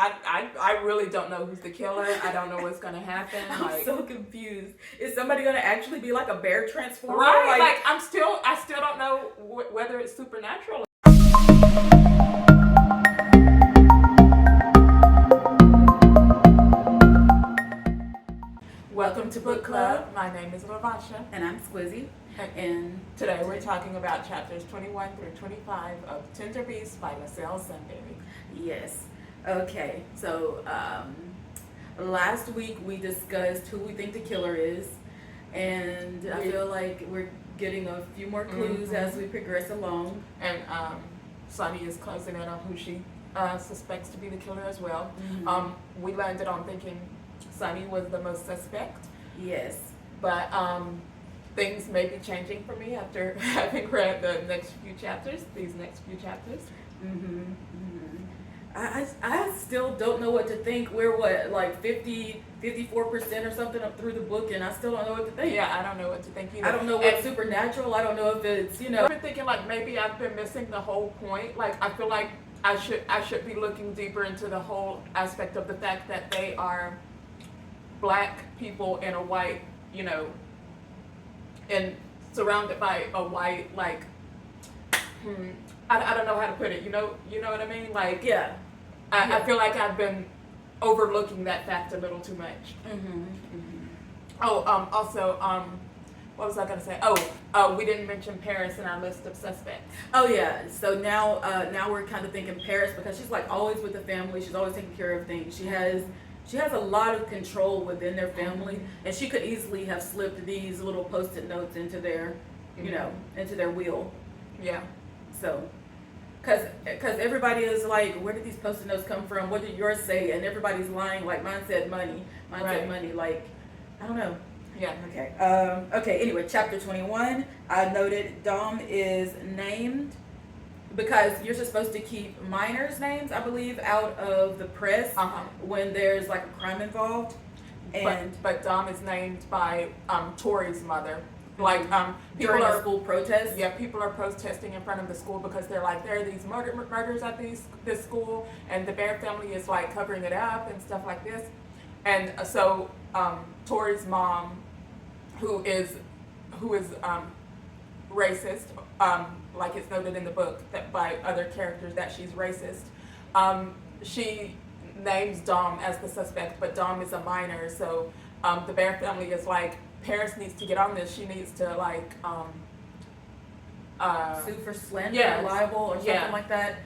I really don't know who's the killer. I don't know what's gonna happen. I'm so confused. Is somebody gonna actually be like a bear transformer? Right? Like I still don't know whether it's supernatural. Welcome to Book Club. My name is Lavasha. And I'm Squizzy. And today we're talking about chapters 21 through 25 of Tender Beasts by Liselle Sambury. Yes. Okay. So last week we discussed who we think the killer is, and I feel like we're getting a few more clues as we progress along. And Sunny is closing in on who she suspects to be the killer as well. We landed on thinking Sunny was the most suspect. Yes. But things may be changing for me after having read the next few chapters, these next few chapters. I still don't know what to think. We're like 54% or something up through the book, and I still don't know what to think. Yeah, I don't know what to think either. I don't know what's supernatural. I don't know if it's, I've been thinking like maybe I've been missing the whole point. Like I feel like I should be looking deeper into the whole aspect of the fact that they are black people in a white, and surrounded by a white, like, I don't know how to put it. You know what I mean? Like, yeah. I feel like I've been overlooking that fact a little too much. Also, what was I gonna say? We didn't mention Paris in our list of suspects. Oh yeah. So now we're kind of thinking Paris because she's like always with the family. She's always taking care of things. She has a lot of control within their family, and she could easily have slipped these little Post-it notes into their, into their wheel. Yeah. So, because everybody is like, where did these Post-it notes come from? What did yours say? And everybody's lying. Like mine said money. Mine said money. Like, I don't know. Yeah. Okay. Okay. Anyway, chapter 21. I noted Dom is named because you're supposed to keep minors' names, I believe, out of the press when there's like a crime involved. And but Dom is named by Tori's mother. Like people during are school protests. Yeah, people are protesting in front of the school because they're like, there are these murders at this school, and the Bear family is like covering it up and stuff like this. And so Tori's mom, who is racist, like it's noted in the book that by other characters that she's racist, she names Dom as the suspect, but Dom is a minor, so the Bear family is like, Paris needs to get on this. She needs to like sue for slander or libel or something like that,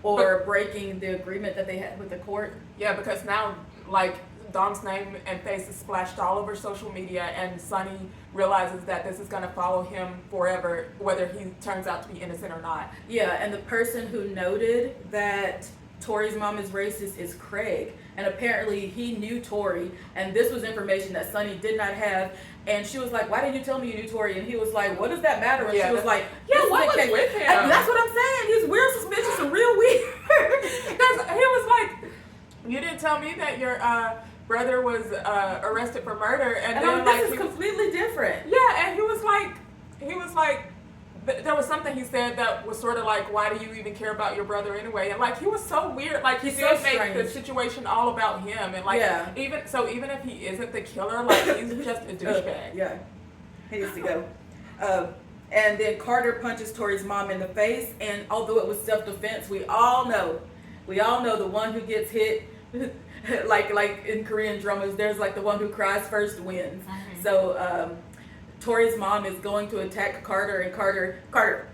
or breaking the agreement that they had with the court. Yeah, because now like Dom's name and face is splashed all over social media, and Sunny realizes that this is going to follow him forever, whether he turns out to be innocent or not. Yeah, and the person who noted that Tori's mom is racist is Craig, and apparently he knew Tori, and this was information that Sunny did not have. And she was like, "Why didn't you tell me you knew Tori?" And he was like, "What does that matter?" And she was like, "Yeah, what was with him?" And that's what I'm saying. He's real suspicious and real weird. Because he was like, "You didn't tell me that your brother was arrested for murder," and then this is completely different. Yeah, and he was like, there was something he said that was sort of like, why do you even care about your brother anyway? And like, he was so weird. Like, he did make the situation all about him, and like, even if he isn't the killer, like, he's just a douchebag. Yeah, he needs to go. And then Carter punches Tori's mom in the face, and although it was self-defense, we all know the one who gets hit. like in Korean dramas, there's like the one who cries first wins. So Tori's mom is going to attack Carter, and Carter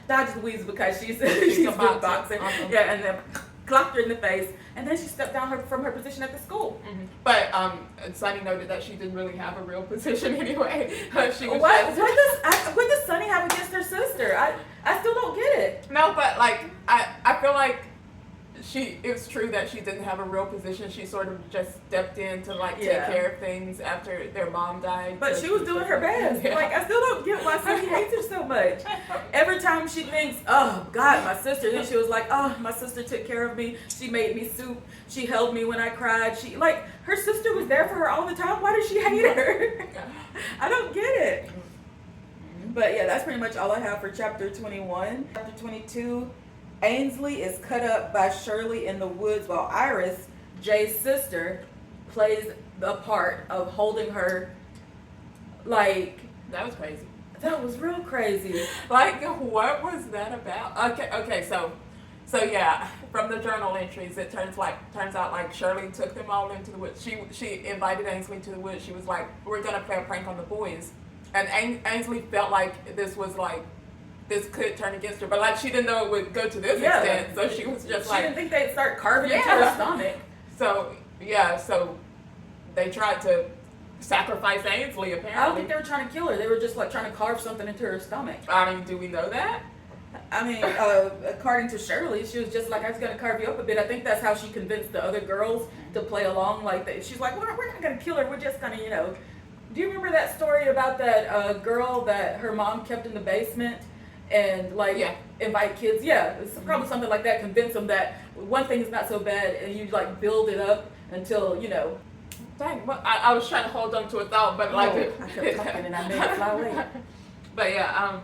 dodges Louise because she's a boxer. Yeah, and then clocked her in the face, and then she stepped down from her position at the school. But Sunny noted that she didn't really have a real position anyway. She was what does Sunny have against her sister? I still don't get it. No, but like I feel like it's true that she didn't have a real position. She sort of just stepped in to like take care of things after their mom died. But she was doing her best. Yeah. Like, I still don't get why Sunny hates her so much. Every time she thinks, oh God, my sister, then she was like, oh, my sister took care of me. She made me soup. She held me when I cried. Her sister was there for her all the time. Why does she hate her? I don't get it. But yeah, that's pretty much all I have for chapter 21. Chapter 22. Ainsley is cut up by Shirley in the woods while Iris, Jay's sister, plays the part of holding her. Like, that was crazy. That was real crazy. Like, what was that about? Okay, so yeah, from the journal entries, it turns out like Shirley took them all into the woods. She invited Ainsley to the woods. She was like, "We're gonna play a prank on the boys," and Ainsley felt like this could turn against her, but like she didn't know it would go to this extent. So she was just she didn't think they'd start carving into her stomach. So they tried to sacrifice Ainsley, apparently. I don't think they were trying to kill her. They were just like trying to carve something into her stomach. I mean, do we know that? I mean, according to Shirley, she was just like, I was going to carve you up a bit. I think that's how she convinced the other girls to play along. Like, she's like, we're not going to kill her. We're just going to, Do you remember that story about that girl that her mom kept in the basement and, invite kids? Yeah, it's probably something like that. Convince them that one thing is not so bad, and you, build it up until, Dang, well, I was trying to hold on to a thought, but I kept talking and I made it fly away. But yeah,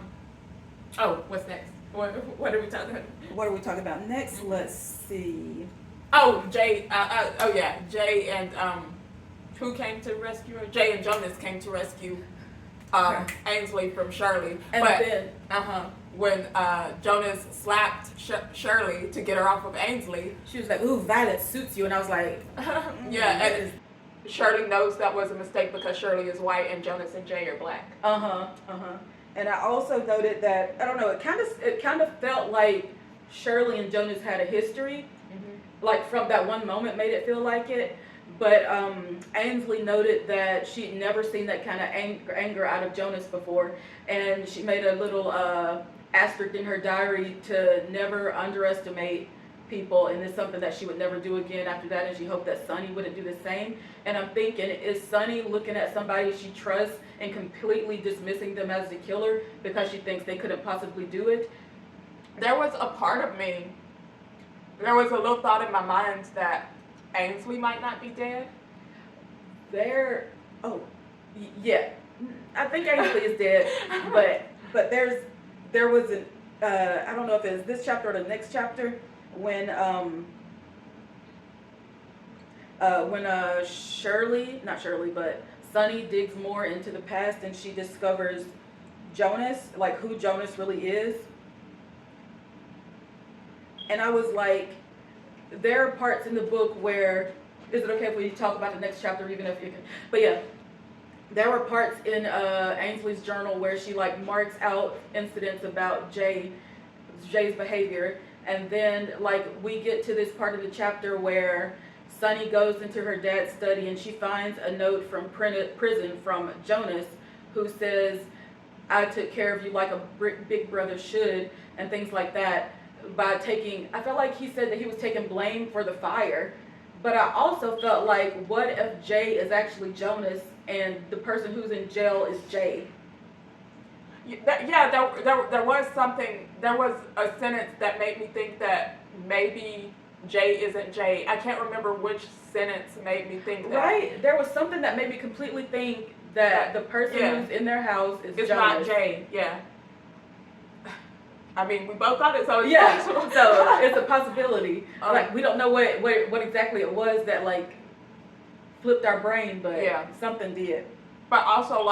what's next? What are we talking about? What are we talking about next? Let's see. Oh, Jay. Jay and who came to rescue her? Jay and Jonas came to rescue Ainsley from Shirley. And when Jonas slapped Shirley to get her off of Ainsley, she was like, "Ooh, violet suits you," and I was like, "Yeah." And Shirley knows that was a mistake because Shirley is white and Jonas and Jay are black. And I also noted that, I don't know, it kind of felt like Shirley and Jonas had a history. Like from that one moment made it feel like it. But Ainsley noted that she'd never seen that kind of anger out of Jonas before. And she made a little asterisk in her diary to never underestimate people, and it's something that she would never do again after that, and she hoped that Sonny wouldn't do the same. And I'm thinking, is Sonny looking at somebody she trusts and completely dismissing them as the killer because she thinks they couldn't possibly do it? There was a part of me, there was a little thought in my mind that Ainsley might not be dead. Yeah, I think Ainsley is dead, but there was an I don't know if it's this chapter or the next chapter, when Sunny digs more into the past and she discovers Jonas, like who Jonas really is. And I was like, there are parts in the book where, is it okay if we talk about the next chapter even if you can? But yeah, there were parts in Ainsley's journal where she marks out incidents about Jay's behavior. And then, we get to this part of the chapter where Sunny goes into her dad's study and she finds a note from prison from Jonas who says, I took care of you like a big brother should, and things like that. I felt like he said that he was taking blame for the fire. But I also felt like, what if Jay is actually Jonas and the person who's in jail is Jay? There was a sentence that made me think that maybe Jay isn't Jay. I can't remember which sentence made me think that. Right? There was something that made me completely think that the person who's in their house is Jonas. Not Jay, yeah. I mean, we both thought it, so it's possible. So it's a possibility. We don't know what exactly it was that, flipped our brain, but something did. But also,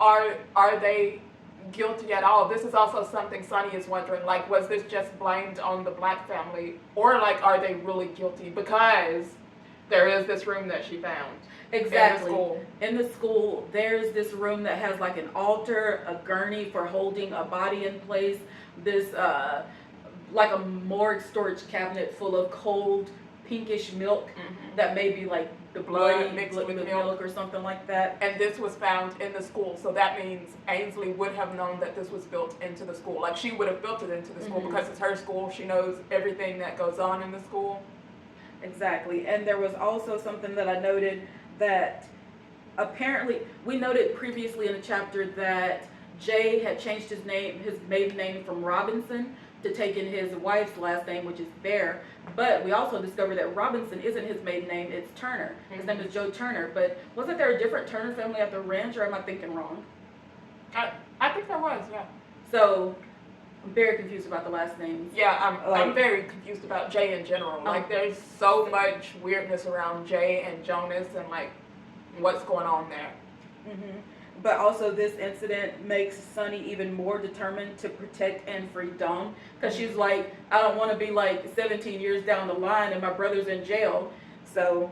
are they guilty at all? This is also something Sonny is wondering, was this just blamed on the black family, or are they really guilty because there is this room that she found? Exactly. In the school, there's this room that has an altar, a gurney for holding a body in place, this a morgue storage cabinet full of cold pinkish milk that may be the blood mixed with milk or something like that. And this was found in the school, so that means Ainsley would have known that this was built into the school. She would have built it into the school because it's her school. She knows everything that goes on in the school. Exactly. And there was also something that I noted that apparently, we noted previously in the chapter that Jay had changed his maiden name from Robinson to take in his wife's last name, which is Bear. But we also discovered that Robinson isn't his maiden name, it's Turner. His name is Joe Turner. But wasn't there a different Turner family at the ranch, or am I thinking wrong? I think there was, yeah. So I'm very confused about the last names. Yeah, I'm very confused about Jay in general. Like, there's so much weirdness around Jay and Jonas, and like, what's going on there. Mm-hmm. But also, this incident makes Sunny even more determined to protect and free Dom, because she's like, I don't want to be like 17 years down the line and my brother's in jail. So,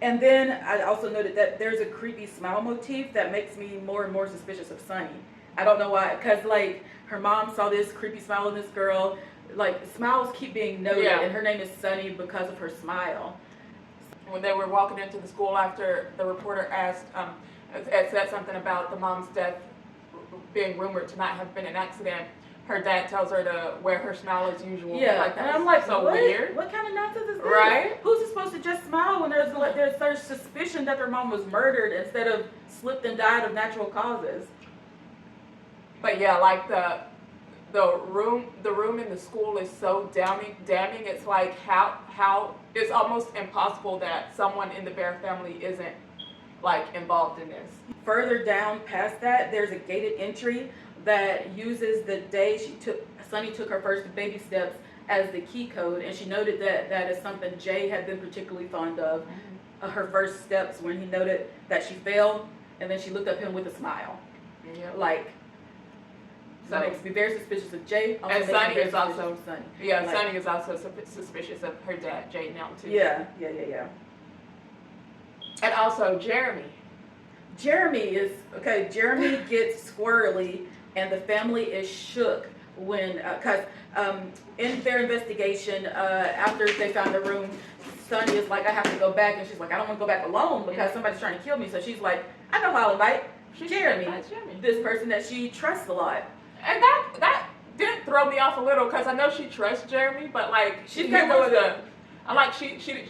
and then I also noted that there's a creepy smile motif that makes me more and more suspicious of Sunny. I don't know why, because like her mom saw this creepy smile in this girl. Like, smiles keep being noted, and her name is Sunny because of her smile. When they were walking into the school after the reporter asked, had said something about the mom's death being rumored to not have been an accident, her dad tells her to wear her smile as usual. Yeah, like, and I'm like, so what? Weird. What kind of nonsense is this? Right? Who's supposed to just smile when there's suspicion that their mom was murdered instead of slipped and died of natural causes? But yeah, like the room in the school is so damning. It's like how it's almost impossible that someone in the Bear family isn't like involved in this. Further down past that, there's a gated entry that uses the day Sunny took her first baby steps as the key code, and she noted that is something Jay had been particularly fond of. Her first steps, when he noted that she fell and then she looked up him with a smile. Yeah. Like, so it makes me very suspicious of Jay. And Sunny is also Sunny. Yeah, like, Sunny is also suspicious of her dad, Jay, now too. Yeah. And also Jeremy. Jeremy gets squirrely, and the family is shook when, because in their investigation, after they found the room, Sunny is like, I have to go back, and she's like, I don't want to go back alone because somebody's trying to kill me. So she's like, I know who I'll invite. Jeremy, this person that she trusts a lot. And that did throw me off a little, because I know she trusts Jeremy, but like she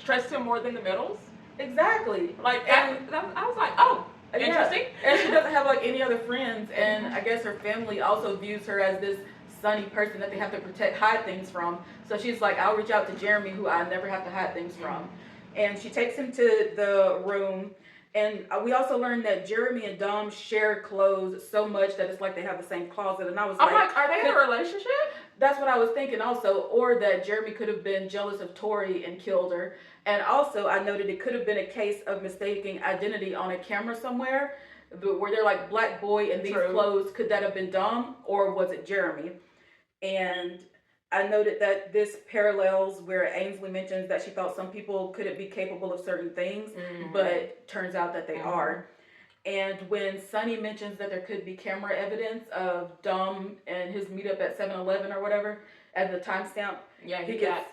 trusts him more than the Middles. Exactly. Like, I was like, oh, interesting. Yeah. And she doesn't have like any other friends, and I guess her family also views her as this Sunny person that they have to hide things from. So she's like, I'll reach out to Jeremy, who I never have to hide things from. And she takes him to the room. And we also learned that Jeremy and Dom share clothes so much that it's like they have the same closet. And I was like, are they in a relationship? That's what I was thinking also. Or that Jeremy could have been jealous of Tori and killed her. And also, I noted it could have been a case of mistaking identity on a camera somewhere, where they're like, black boy in these clothes. Could that have been Dom, or was it Jeremy? And I noted that this parallels where Ainsley mentions that she thought some people couldn't be capable of certain things, but turns out that they are. And when Sunny mentions that there could be camera evidence of Dom and his meetup at 7-Eleven or whatever at the timestamp, he gets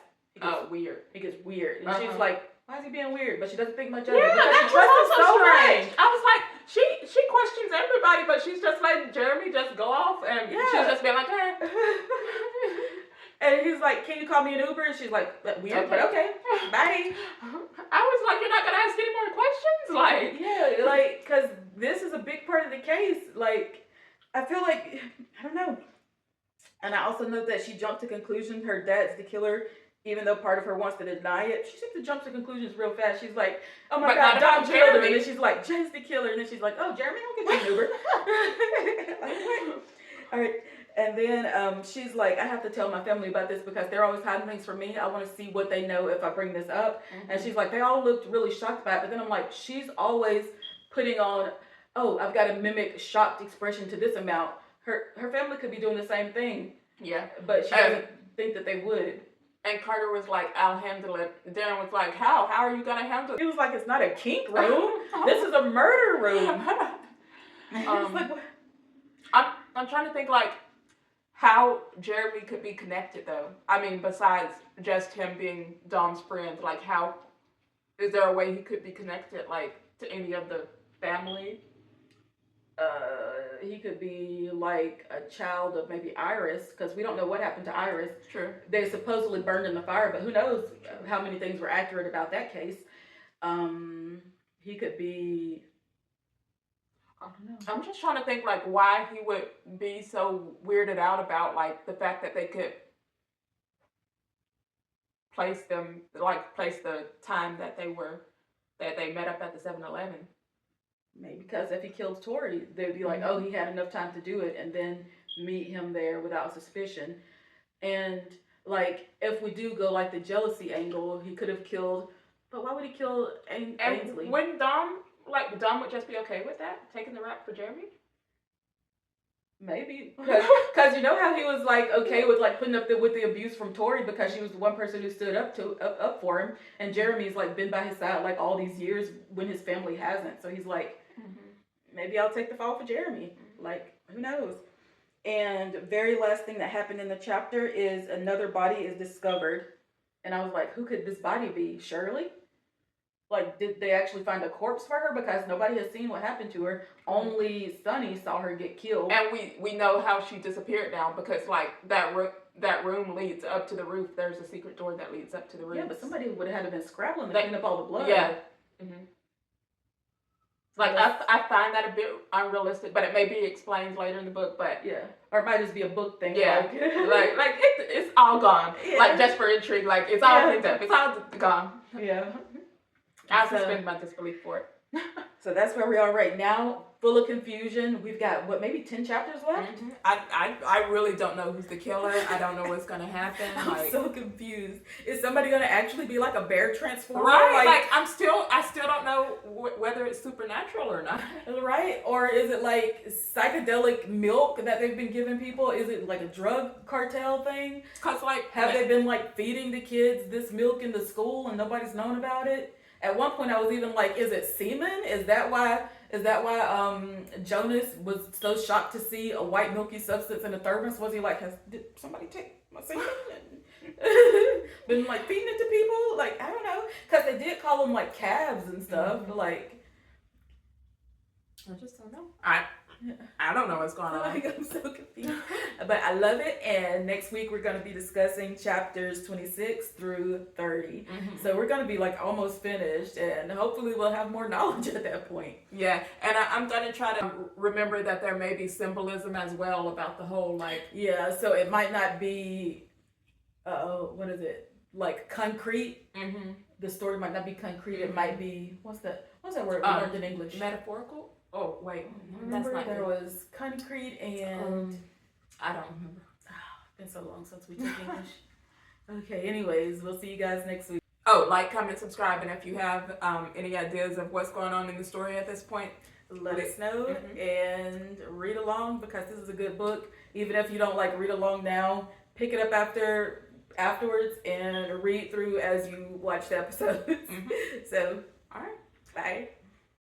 weird. He gets weird. And she's like, why is he being weird? But she doesn't think much of it. Yeah, that was also strange. I was like, she questions everybody, but she's just letting Jeremy just go off, and she's just being like, eh. And he's like, can you call me an Uber? And she's like, weird, but okay, bye. I was like, you're not going to ask any more questions? Like, yeah, like, because this is a big part of the case. Like, I feel like, I don't know. And I also know that she jumped to conclusion her dad's the killer, even though part of her wants to deny it. She seems to jump to conclusions real fast. She's like, oh my God, Dom killed him. And then she's like, Jay's the killer. And then she's like, oh, Jeremy, I'll get you an Uber. Like, all right. And then she's like, I have to tell my family about this because they're always hiding things from me. I want to see what they know if I bring this up. And she's like, they all looked really shocked by it. But then I'm like, she's always putting on, oh, I've got to mimic shocked expression to this amount. Her family could be doing the same thing. Yeah. But she doesn't think that they would. And Carter was like, I'll handle it. Darren was like, how? How are you going to handle it? He was like, it's not a kink room. This is a murder room. I'm trying to think, like, how Jeremy could be connected, though. I mean, besides just him being Dom's friend, like, how is there a way he could be connected, like, to any of the family? He could be like a child of maybe Iris, because we don't know what happened to Iris. True. They supposedly burned in the fire, but who knows how many things were accurate about that case. He could be, I don't know. I'm just trying to think, like, why he would be so weirded out about, like, the fact that they could place the time that they met up at the 7-Eleven. Maybe because if he kills Tori, they'd be like, oh, he had enough time to do it. And then meet him there without suspicion. And like, if we do go like the jealousy angle, he could have killed. But why would he kill Ainsley? Wouldn't Dom would just be okay with that, taking the rap for Jeremy? Maybe, because you know how he was like okay with like putting up with the abuse from Tori because she was the one person who stood up for him, and Jeremy's like been by his side like all these years when his family hasn't. So he's like, maybe I'll take the fall for Jeremy. Like, who knows? And very last thing that happened in the chapter is another body is discovered, and I was like, who could this body be? Shirley? Like, did they actually find a corpse for her? Because nobody has seen what happened to her. Only Sonny saw her get killed. And we know how she disappeared now because, like, that room leads up to the roof. There's a secret door that leads up to the roof. Yeah, but somebody would have had to been scrabbling to clean up all the blood. Yeah. Like, I find that a bit unrealistic, but it may be explained later in the book, but... Yeah. Or it might just be a book thing. Yeah. like it's all gone. Yeah. Like, just for intrigue. Like, it's all cleaned up. It's all gone. Yeah. I suspend my disbelief for it. So that's where we are right now, full of confusion. We've got, maybe 10 chapters left? I really don't know who's the killer. I don't know what's going to happen. I'm so confused. Is somebody going to actually be like a bear transformer? Right. Like I still don't know whether it's supernatural or not. Right? Or is it like psychedelic milk that they've been giving people? Is it like a drug cartel thing? Because like... Have they been like feeding the kids this milk in the school and nobody's known about it? At one point, I was even like, "Is it semen? Is that why Jonas was so shocked to see a white milky substance in a thermos? Was he like, did somebody take my semen and been like feeding it to people? Like, I don't know, because they did call them like calves and stuff. Like, I just don't know. I don't know what's going on. I'm so confused. But I love it. And next week we're going to be discussing chapters 26 through 30. So we're going to be like almost finished, and hopefully we'll have more knowledge at that point. Yeah. And I'm going to try to remember that there may be symbolism as well about the whole like... Yeah. So it might not be, what is it? Like concrete. The story might not be concrete. It might be, what's that word we learned in English? Metaphorical? Oh, wait. Remember that's not there good. Was concrete and... I don't remember. It's been so long since we took English. Okay, anyways, we'll see you guys next week. Oh, like, comment, subscribe, and if you have any ideas of what's going on in the story at this point, let us know and read along, because this is a good book. Even if you don't like read along now, pick it up afterwards and read through as you watch the episodes. So, all right, bye.